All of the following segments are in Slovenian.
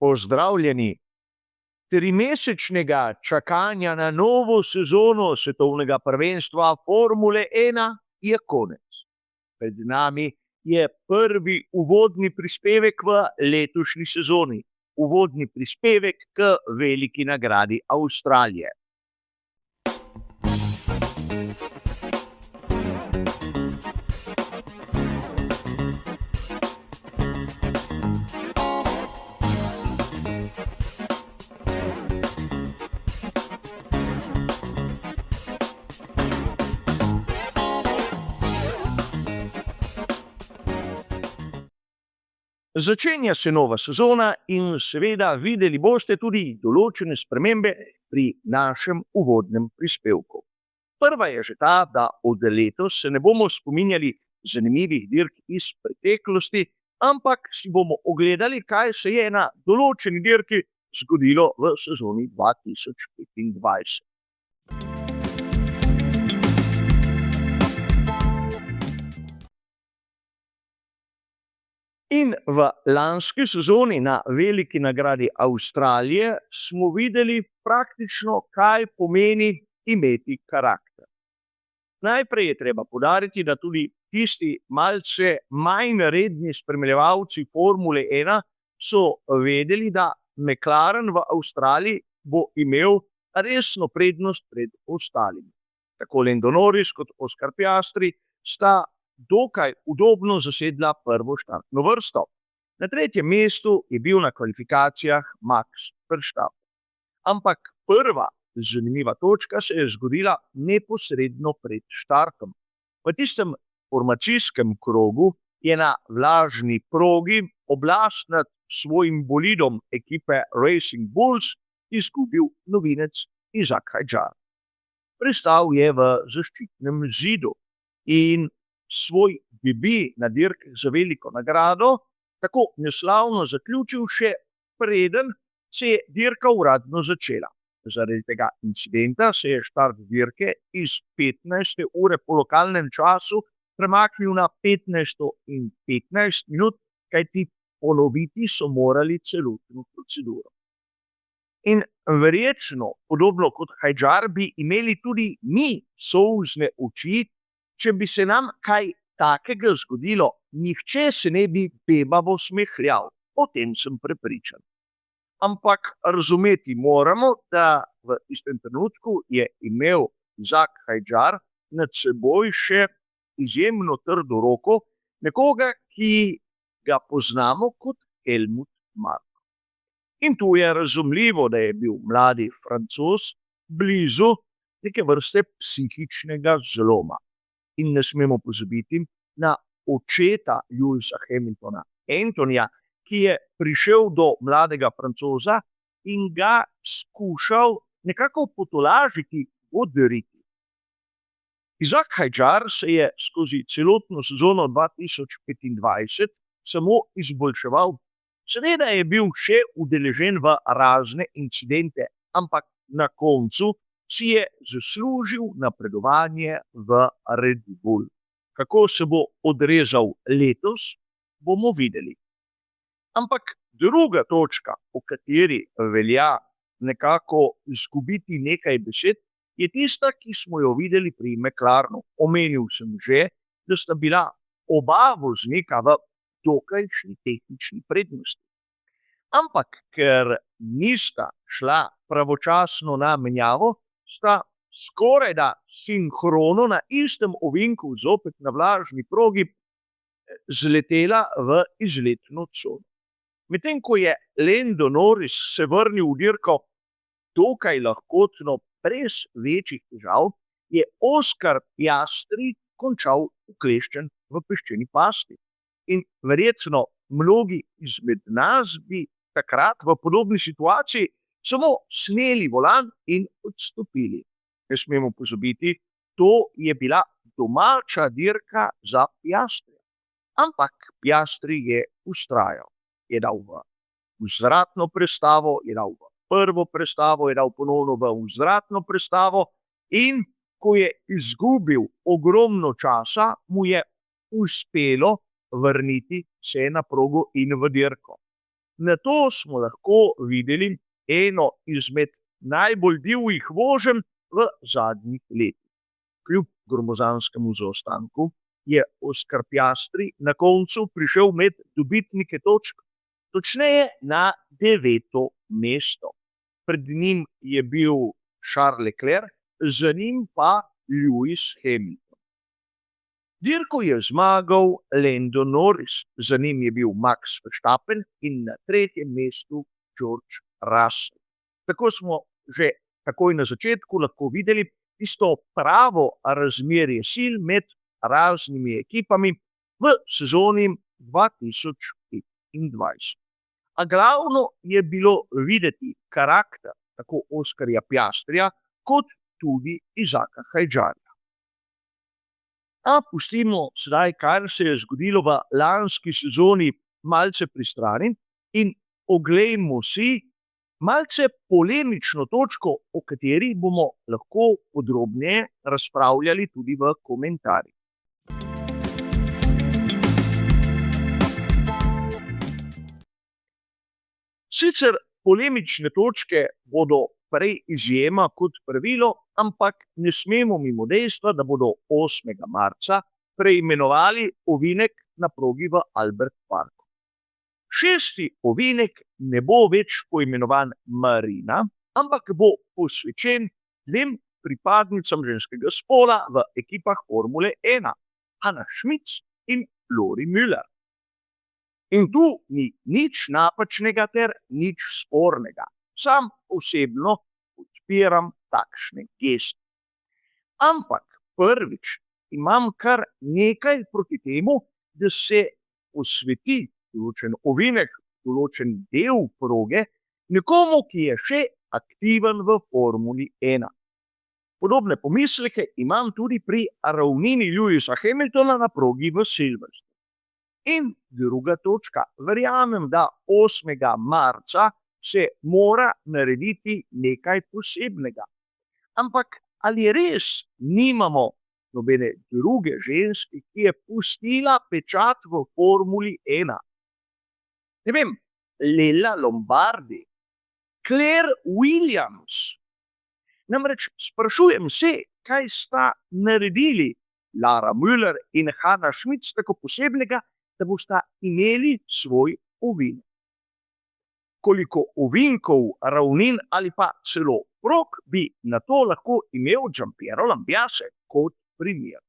Pozdravljeni! Trimesečnega čakanja na novo sezono svetovnega prvenstva Formule 1 je konec. Pred nami je prvi uvodni prispevek v letošnji sezoni. Uvodni prispevek k veliki nagradi Avstralije. Začenja se nova sezona in seveda videli boste tudi določene spremembe pri našem uvodnem prispevku. Prva je že ta, da od letos se ne bomo spominjali zanimivih dirk iz preteklosti, ampak si bomo ogledali, kaj se je na določeni dirki zgodilo v sezoni 2025. In v lanski sezoni na veliki nagradi Avstralije smo videli praktično, kaj pomeni imeti karakter. Najprej je treba poudariti, da tudi tisti malce manj redni spremljevalci Formule 1 so vedeli, da McLaren v Avstraliji bo imel resno prednost pred ostalimi. Tako Lando Norris kot Oscar Piastri sta dokaj udobno zasedla prvo štartno vrsto. Na tretjem mestu je bil na kvalifikacijah Max Verstappen. Ampak prva zanimiva točka se je zgodila neposredno pred štartom. V tistem formacijskem krogu je na vlažni progi oblast nad svojim bolidom ekipe Racing Bulls izgubil novinec Isack Hadjar. Pristal je v zaščitnem zidu in svoj debut na dirki za veliko nagrado tako neslavno zaključil še preden se je dirka uradno začela. Zaradi tega incidenta se je štart dirke iz 15. ure po lokalnem času premaknil na 15:15, kajti ponoviti so morali celotno proceduro. In verjetno, podobno kot Hadjar, bi imeli tudi mi solzne oči, če bi se nam kaj takega zgodilo. Nihče se ne bi bebavo smehljal, o tem sem prepričan. Ampak razumeti moramo, da v istem trenutku je imel Isack Hadjar nad seboj še izjemno trdo roko, nekoga, ki ga poznamo kot Helmut Marko. In tu je razumljivo, da je bil mladi Francoz blizu neke vrste psihičnega zloma. In ne smemo pozabiti na očeta Lewisa Hamiltona, Antonija, ki je prišel do mladega Francoza in ga skušal nekako potolažiti, odriti. Isack Hadjar se je skozi celotno sezono 2025 samo izboljševal. Seveda je bil še udeležen v razne incidente, ampak na koncu si je zaslužil napredovanje v Red Bull. Kako se bo odrezal letos, bomo videli. Ampak druga točka, o kateri velja nekako izgubiti nekaj besed, je tista, ki smo jo videli pri McLarenu. Omenil sem že, da sta bila oba voznika v dokajšnji tehnični prednosti. Ampak ker nista šla pravočasno na menjavo, sta skorajda sinhrono na istem ovinku zopet na vlažni progi zletela v izletno cono. Medtem ko je Lando Norris se vrnil v dirko dokaj lahkotno, brez večjih težav, je Oscar Piastri končal ukleščen v peščeni pasti. In verjetno mnogi izmed nas bi takrat v podobni situaciji samo sneli volan in odstopili. Ne smemo pozabiti, to je bila domača dirka za Piastrija. Ampak Piastri je vztrajal. Je dal v vzvratno prestavo, je dal v prvo prestavo, je dal ponovno v vzvratno prestavo in ko je izgubil ogromno časa, mu je uspelo vrniti se na progo in v dirko. Nato smo lahko videli eno izmed najbolj divjih voženj v zadnjih letih. Kljub gromozanskemu zaostanku je Oskar Piastri na koncu prišel med dobitnike točk, točneje na 9. mesto. Pred njim je bil Charles Leclerc, za njim pa Lewis Hamilton. Dirko je zmagal Lando Norris, za njim je bil Max Verstappen in na 3. mestu George Russell. Tako smo že takoj na začetku lahko videli tisto pravo razmerje sil med raznimi ekipami v sezoni 2025. A glavno je bilo videti karakter tako Oskarja Piastrija kot tudi Izaka Hajdžarja. A pustimo sedaj, kar se je zgodilo v lanski sezoni, malce pri strani in oglejmo si malce polemično točko, o kateri bomo lahko podrobneje razpravljali tudi v komentarjih. Sicer polemične točke bodo prej izjema kot pravilo, ampak ne smemo mimo dejstva, da bodo 8. marca preimenovali ovinek na progi v Albert Parku. 6. ovinek ne bo več poimenovan Marina, ampak bo posvečen dvem pripadnicam ženskega spola v ekipah Formule 1, Anna Schmitz in Lori Müller. In tu ni nič napačnega ter nič spornega. Sam osebno podpiram takšne geste. Ampak prvič imam kar nekaj proti temu, da se posveti določen ovinek, določen del proge nekomu, ki je še aktiven v Formuli 1. Podobne pomisleke imam tudi pri ravnini Lewisa Hamiltona na progi v Silverstone. In druga točka, verjamem, da 8. marca se mora narediti nekaj posebnega. Ampak ali res nimamo nobene druge ženske, ki je pustila pečat v Formuli 1? Ne vem, Lella Lombardi, Claire Williams. Namreč sprašujem se, kaj sta naredili Lara Müller in Anna Schmitz tako posebnega, da bosta imeli svoj ovinek. Koliko ovinkov, ravnin ali pa celo prog bi na to lahko imel Giampiero Lambiase kot primer.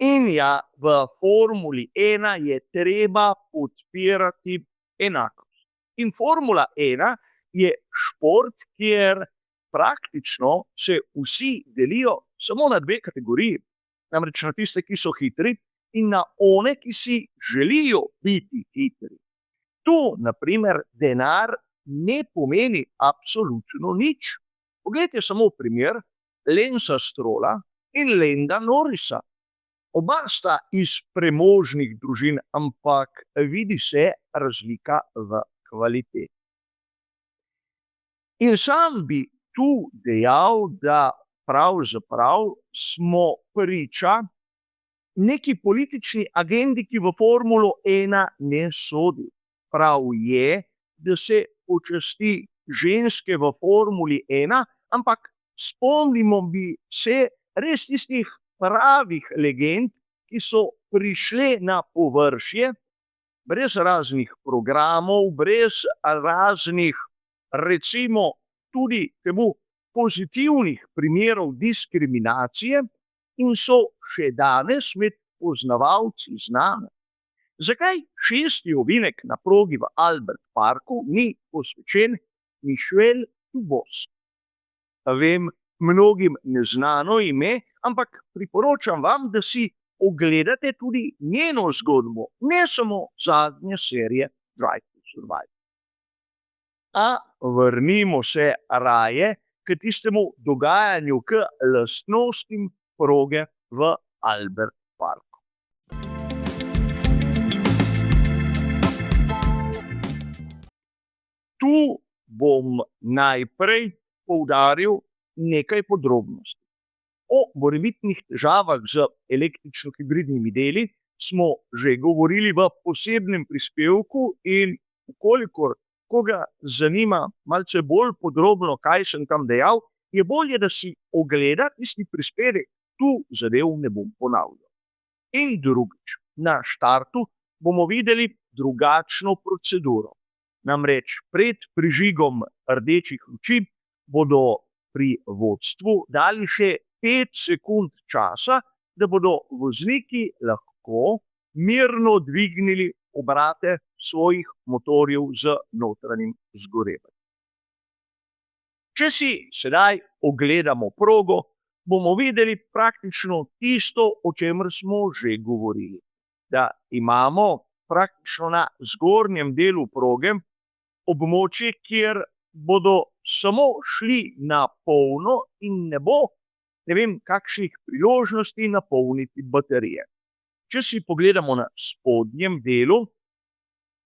In ja, v Formuli 1 je treba podpirati enakost. In Formula 1 je šport, kjer praktično se vsi delijo samo na dve kategoriji. Namreč na tiste, ki so hitri, in na one, ki si želijo biti hitri. Tu, na primer, denar ne pomeni absolutno nič. Poglejte samo primer Lensa Strolla in Landa Norrisa. Oba sta iz premožnih družin, ampak vidi se razlika v kvaliteti. In sam bi tu dejal, da pravzaprav smo priča neki politični agendi, ki v Formulo 1 ne sodi. Prav je, da se počasti ženske v Formuli 1, ampak spomnimo bi se res tistih pravih legend, ki so prišle na površje, brez raznih programov, brez raznih, recimo, tudi temu pozitivnih primerov diskriminacije, in so še danes med poznavalci znane. Zakaj 6. ovinek na progi v Albert Parku ni posvečen Michelle Dubos? Vem, mnogim neznano ime, ampak priporočam vam, da si ogledate tudi njeno zgodbo, ne samo zadnje serije Drive to Survive. A vrnimo se raje k tistemu dogajanju, k lastnostim proge v Albert Parku. Tu bom najprej poudaril nekaj podrobnosti. O morebitnih težavah z električno-hibridnimi deli smo že govorili v posebnem prispevku in Kolikor koga zanima malce bolj podrobno, kaj sem tam dejal, je bolje, da si ogleda tisti prispevek, tu zadev ne bom ponavljal. In drugič, na štartu bomo videli drugačno proceduro. Namreč pred prižigom rdečih luči bodo pri vodstvu dali še 5 sekund časa, da bodo vozniki lahko mirno dvignili obrate svojih motorjev z notranjim zgorevanjem. Če si sedaj ogledamo progo, bomo videli praktično tisto, o čemer smo že govorili. Da imamo praktično na zgornjem delu proge območje, kjer bodo samo šli na polno in ne bo kakšnih priložnosti napolniti baterije. Če si pogledamo na spodnjem delu,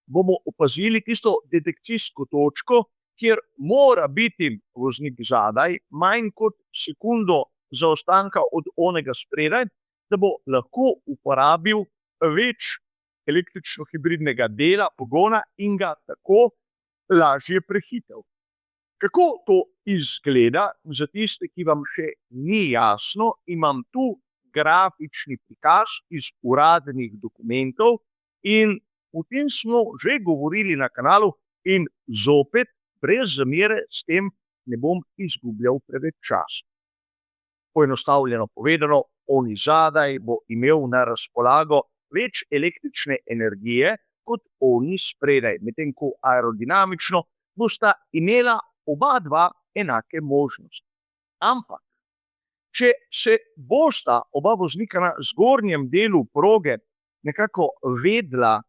bomo opazili tisto detekcijsko točko, kjer mora biti voznik zadaj manj kot sekundo zaostanka od onega spredaj, da bo lahko uporabil več električno-hibridnega dela pogona in ga tako lažje prehitel. Kako to izgleda, za tiste, ki vam še ni jasno, imam tu grafični prikaz iz uradnih dokumentov in o tem smo že govorili na kanalu in zopet brez zamere s tem ne bom izgubljal preveč časa. Poenostavljeno povedano, oni zadaj bo imel na razpolago več električne energije kot oni spredaj, medtem ko aerodinamično bosta imela oba dva enake možnosti. Ampak, če se bosta oba voznika na zgornjem delu proge nekako vedla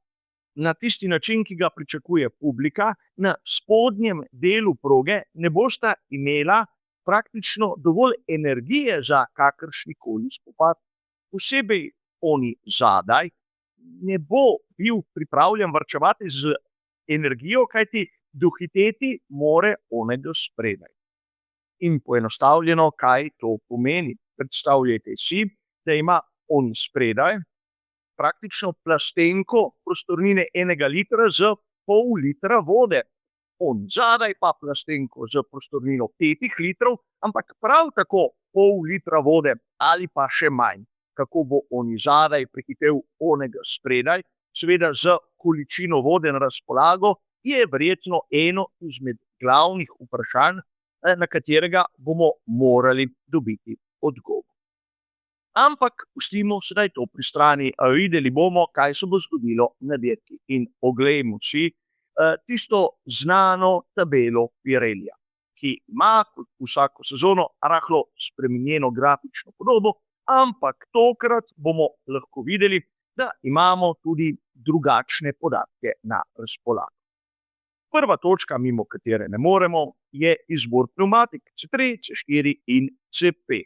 na tisti način, ki ga pričakuje publika, na spodnjem delu proge ne bosta imela praktično dovolj energije za kakršnikoli spopad. Posebej oni zadaj ne bo bil pripravljen varčevati z energijo, kajti dohiteti more onega spredaj. In poenostavljeno, kaj to pomeni? Predstavljajte si, da ima on spredaj praktično plastenko prostornine 1 litra z pol litra vode. On zadaj pa plastenko z prostornino 5 litrov, ampak prav tako pol litra vode ali pa še manj. Kako bo on zadaj prehitel onega spredaj, seveda z količino vode na razpolago, je verjetno eno izmed glavnih vprašanj, na katerega bomo morali dobiti odgovor. Ampak pustimo sedaj to pri strani, videli bomo, kaj se bo zgodilo na dirki. In oglejmo si tisto znano tabelo Pirellija, ki ima kot vsako sezono rahlo spremenjeno grafično podobo, ampak tokrat bomo lahko videli, da imamo tudi drugačne podatke na razpolago. Prva točka, mimo katere ne moremo, je izbor pnevmatik C3, C4 in C5.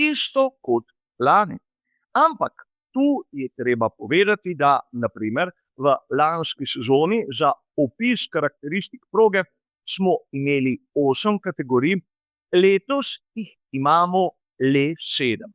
Isto kot lani. Ampak tu je treba povedati, da na primer v lanski sezoni za opis karakteristik proge smo imeli 8 kategorij, letos jih imamo le 7.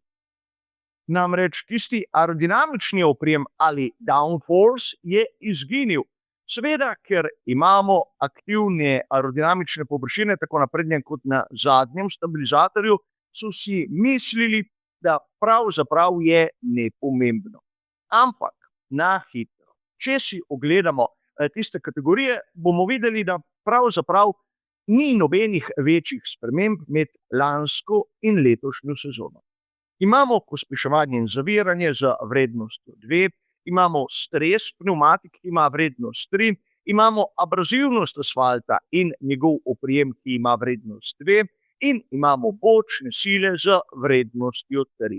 Namreč tisti aerodinamični oprijem ali downforce je izginil. Seveda, ker imamo aktivne aerodinamične površine tako na prednjem kot na zadnjem stabilizatorju, so si mislili, da pravzaprav je nepomembno. Ampak na hitro, če si ogledamo tiste kategorije, bomo videli, da pravzaprav ni nobenih večjih sprememb med lansko in letošnjo sezono. Imamo pospeševanje in zaviranje z vrednostjo 2, imamo stres pnevmatik, ki ima vrednost 3, imamo abrazivnost asfalta in njegov oprijem, ki ima vrednost 2, in imamo bočne sile z vrednostjo 3.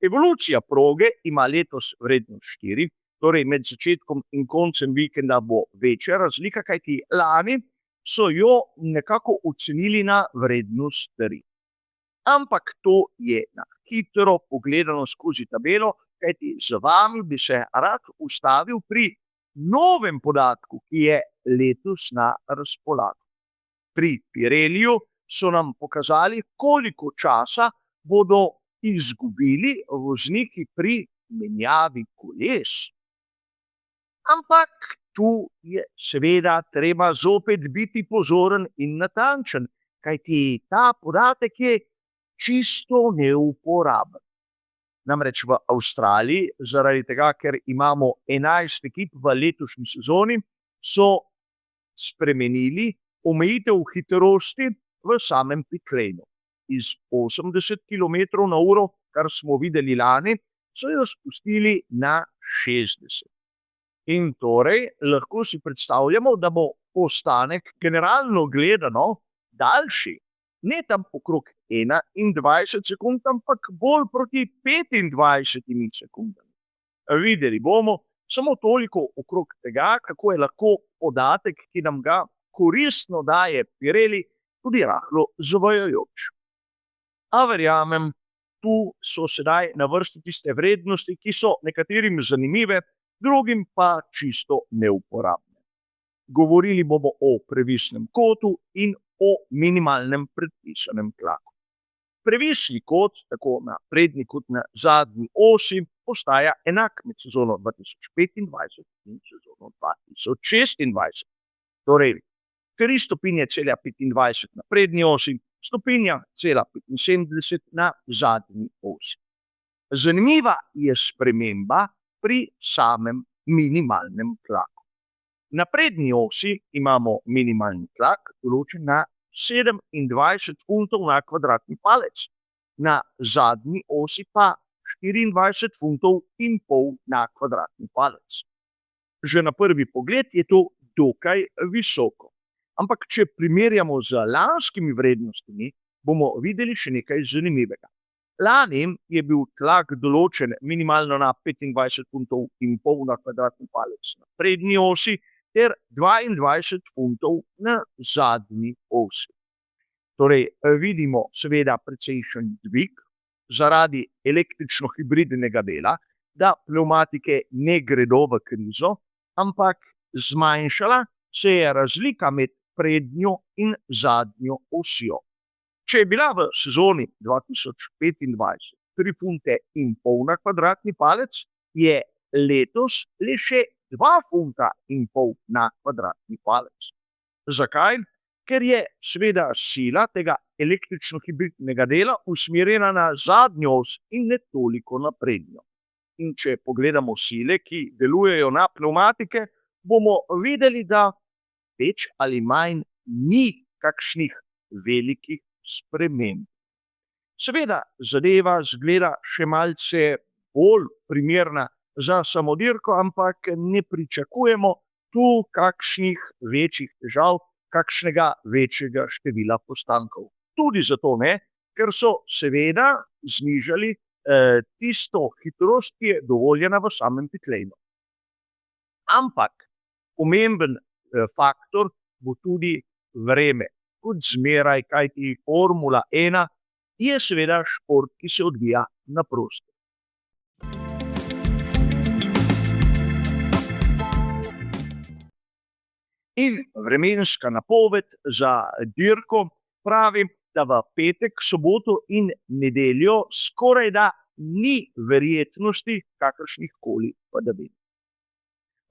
Evolucija proge ima letos vrednost 4, torej med začetkom in koncem vikenda bo večja razlika, kajti lani so jo nekako ocenili na vrednost 3. Ampak to je na hitro pogledano skozi tabelo, kajti z vami bi se rad ustavil pri novem podatku, ki je letos na razpolago. Pri Pirelliju so nam pokazali, koliko časa bodo izgubili vozniki pri menjavi koles. Ampak tu je seveda treba zopet biti pozoren in natančen, kajti ta podatek je čisto neuporaben. Namreč v Avstraliji, zaradi tega, ker imamo 11 ekip v letošnji sezoni, so spremenili omejitev hitrosti v samem pitlejnu. Iz 80 km/h, kar smo videli lani, so jo spustili na 60. In torej lahko si predstavljamo, da bo postanek generalno gledano daljši. Ne tam okrog 21 sekund, ampak bolj proti 25 sekundam. Videli bomo samo toliko okrog tega, kako je lahko podatek, ki nam ga koristno daje Pirelli, tudi rahlo zavajajoč. A verjamem, tu so sedaj na vrsti tiste vrednosti, ki so nekaterim zanimive, drugim pa čisto neuporabne. Govorili bomo o previsnem kotu in o minimalnem predpisanem tlaku. Previsni kot, tako na prednji kot na zadnji osi, postaja enak med sezono 2025 in sezono 2026. Torej, 3,25 na prednji osi, 1,75 na zadnji osi. Zanimiva je sprememba pri samem minimalnem tlaku. Na prednji osi imamo minimalni tlak določen na 27 funtov na kvadratni palec, na zadnji osi pa 24 funtov in pol na kvadratni palec. Že na prvi pogled je to dokaj visoko. Ampak če primerjamo z lanskimi vrednostmi, bomo videli še nekaj zanimivega. Lani je bil tlak določen minimalno na 25 funtov in pol na kvadratni palec na prednji osi ter 22 funtov na zadnji osi. Torej, vidimo seveda precejšen dvig zaradi električno-hibridnega dela, da pnevmatike ne gredo v krizo, ampak zmanjšala se je razlika med prednjo in zadnjo osjo. Če je bila v sezoni 2025 3 funte in pol na kvadratni palec, je letos le še 2 funta in pol na kvadratni palec. Zakaj? Ker je seveda sila tega električno-hibridnega dela usmerjena na zadnjo os in ne toliko na prednjo. In če pogledamo sile, ki delujejo na pnevmatike, bomo videli, da več ali manj ni kakšnih velikih sprememb. Seveda zadeva zgleda še malce bolj primerna za samodirko, ampak ne pričakujemo tu kakšnih večjih težav, kakšnega večjega števila postankov. Tudi zato ne, ker so seveda znižali tisto hitrost, ki je dovoljena v samem pitlejnu. Ampak pomemben faktor bo tudi vreme. Kot zmeraj, kajti Formula 1 je seveda šport, ki se odvija na prostem. In vremenska napoved za dirko pravi, da v petek, soboto in nedeljo skorajda ni verjetnosti kakršnihkoli padavin.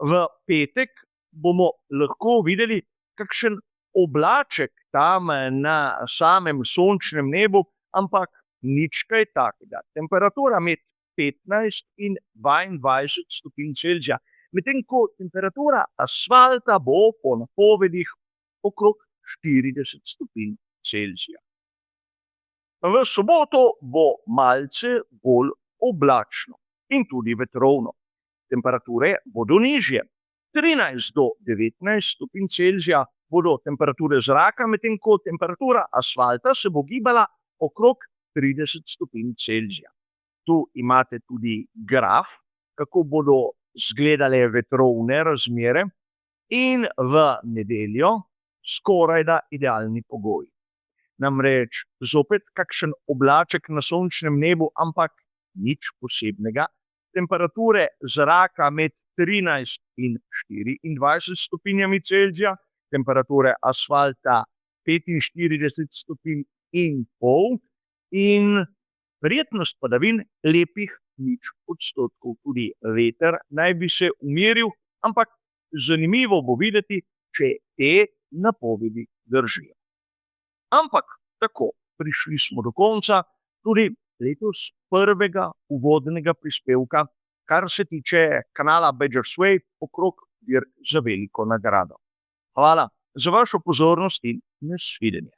V petek bomo lahko videli kakšen oblaček tam na samem sončnem nebu, ampak nič kaj takega. Temperatura med 15 in 22 stopinj Celzija, medtem ko temperatura asfalta bo po napovedih okrog 40 stopinj Celzija. V soboto bo malce bolj oblačno in tudi vetrovno. Temperature bodo nižje. 13 do 19 stopinj Celzija bodo temperature zraka, medtem ko temperatura asfalta se bo gibala okrog 30 stopinj Celzija. Tu imate tudi graf, kako bodo izgledale vetrovne razmere, in v nedeljo skorajda idealni pogoji. Namreč zopet kakšen oblaček na sončnem nebu, ampak nič posebnega. Temperature zraka med 13 in 24 stopinjami Celzija, temperature asfalta 45 stopinj in pol in verjetnost padavin lepih 0%. Tudi veter naj bi se umiril, ampak Zanimivo bo videti, če te napovedi držijo. Ampak tako, prišli smo do konca tudi letos prvega uvodnega prispevka, kar se tiče kanala Badgers Way okrog dirk za veliko nagrado. Hvala za vašo pozornost in nasvidenje.